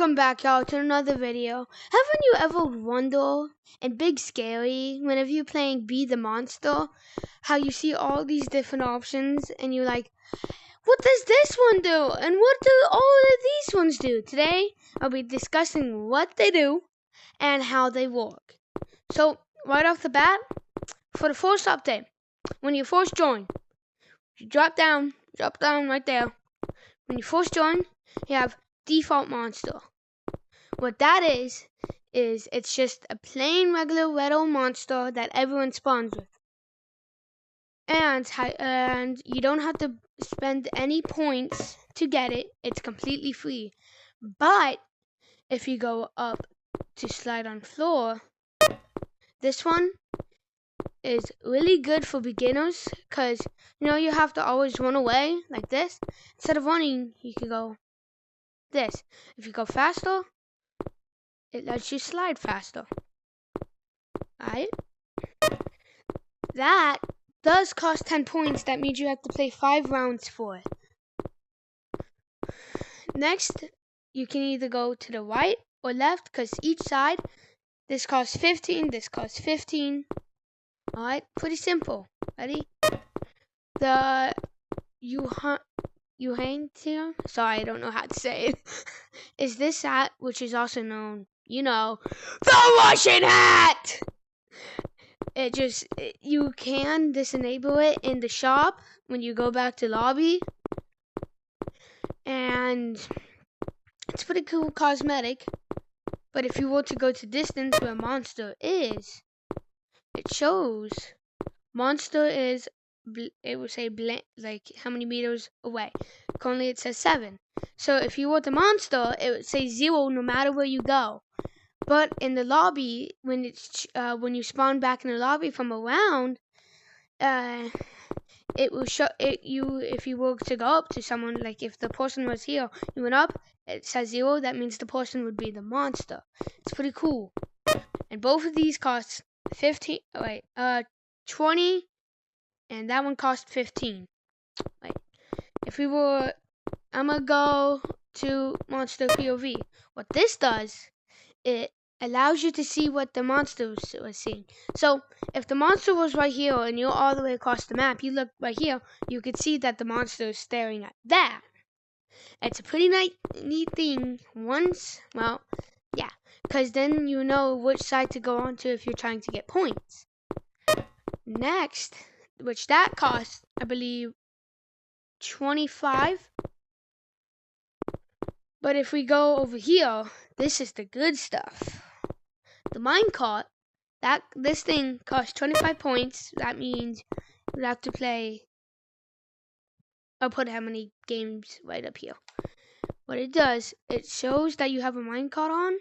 Welcome back, y'all, to another video. Haven't you ever wondered, and big scary, whenever you're playing Be the Monster, how you see all these different options, and you're like, what does this one do? And what do all of these ones do? Today, I'll be discussing what they do, and how they work. So, right off the bat, for the first update, when you first join, you drop down right there. When you first join, you have default monster. What that is it's just a plain regular red old monster that everyone spawns with. And you don't have to spend any points to get it. It's completely free. But if you go up to slide on floor, this one is really good for beginners because you have to always run away like this. Instead of running, you can go this. If you go faster, it lets you slide faster. Alright? That does cost 10 points. That means you have to play 5 rounds for it. Next, you can either go to the right or left because each side, this costs 15, this costs 15. Alright? Pretty simple. Ready? You hang here? Sorry, I don't know how to say it. Is this hat, which is also known, the Russian hat! You can disable it in the shop when you go back to lobby. And it's pretty cool cosmetic. But if you were to go to distance where monster is, it shows monster is, it will say like how many meters away. Currently it says 7. So if you were the monster, it would say 0 no matter where you go. But in the lobby, when you spawn back in the lobby from around, it will show you if you were to go up to someone. Like if the person was here, you went up, it says 0. That means the person would be the monster. It's pretty cool. And both of these cost 20. And that one cost 15. Wait. I'm gonna go to monster POV. What this does, it allows you to see what the monster was seeing. So if the monster was right here and you're all the way across the map, you look right here, you could see that the monster is staring at that. It's a pretty neat thing because then you know which side to go on to if you're trying to get points. Next, which that costs, I believe, 25. But if we go over here, this is the good stuff. The minecart, this thing costs 25 points. That means you have to play. I'll put how many games right up here. What it does, it shows that you have a minecart on.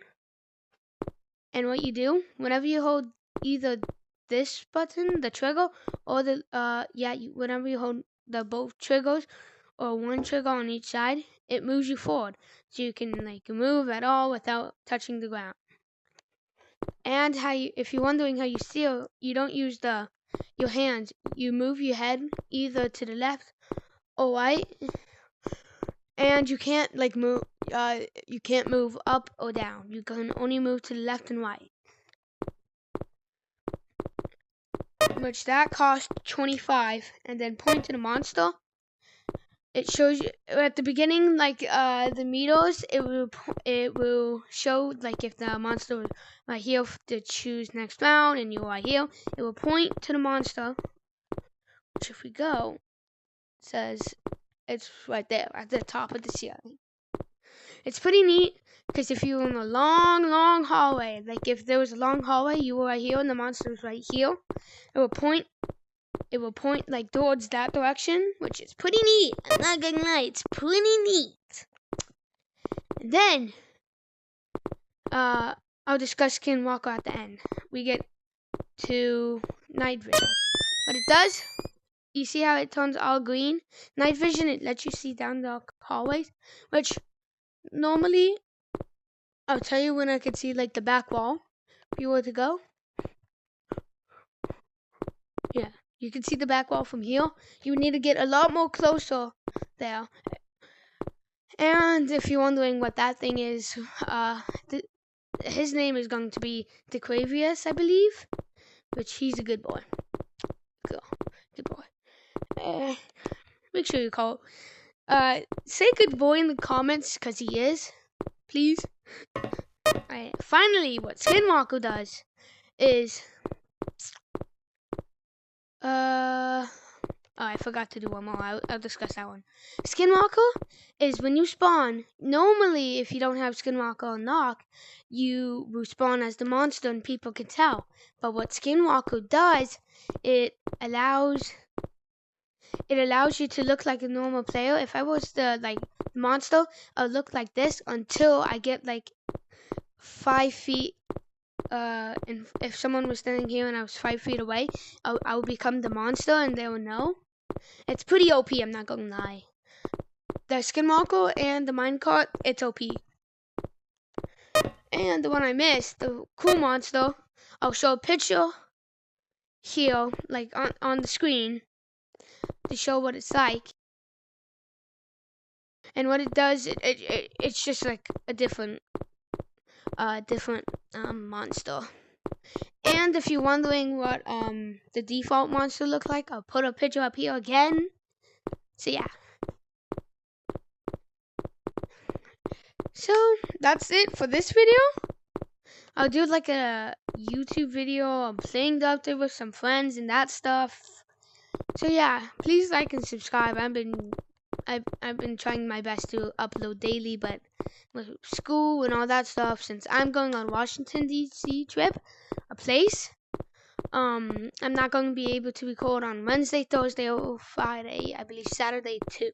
And what you do, whenever you hold either this button, the trigger, or whenever you hold the both triggers or one trigger on each side, it moves you forward, so you can move at all without touching the ground. And if you're wondering how you steal, you don't use your hands. You move your head either to the left or right, and you can't move. You can't move up or down. You can only move to the left and right. Which that costs 25, and then point to the monster. It shows you at the beginning, the meters. It will show if the monster was right here to choose next round, and you're right here. It will point to the monster. Which, if we go, it says it's right there at the top of the ceiling. It's pretty neat because if you're in a long hallway, if there was a long hallway, you were right here and the monster was right here, it will point towards that direction, which is pretty neat. I'm not gonna lie, it's pretty neat. And then I'll discuss Skinwalker at the end. We get to night vision. What it does, you see how it turns all green? Night vision, it lets you see down the hallways, which normally, I'll tell you when I could see the back wall. If you were to go, yeah, you can see the back wall from here. You need to get a lot more closer there. And if you're wondering what that thing is, his name is going to be DeQuavius, I believe, which he's a good boy. Good boy. Make sure you call. Say good boy in the comments, because he is. Please. Alright, finally, what Skinwalker does is... Oh, I forgot to do one more. I'll discuss that one. Skinwalker is when you spawn. Normally, if you don't have Skinwalker unlocked, you respawn as the monster and people can tell. But what Skinwalker does, it allows you to look like a normal player. If I was the monster, I'll look like this until I get like 5 feet. And if someone was standing here and I was 5 feet away, I would become the monster and they will know. It's pretty OP, I'm not gonna lie. The Skinwalker and the minecart, it's OP. And the one I missed, the cool monster, I'll show a picture here, like on the screen, to show what it's like. And what it does, it's just like a different monster. And if you're wondering what the default monster look like, I'll put a picture up here again. So yeah. So that's it for this video. I'll do like a YouTube video. I'm playing Doctor with some friends and that stuff. So yeah, please like and subscribe. I've been trying my best to upload daily, but with school and all that stuff, since I'm going on Washington DC trip, a place, I'm not going to be able to record on Wednesday, Thursday, or Friday. I believe Saturday too.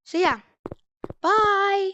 So yeah, bye.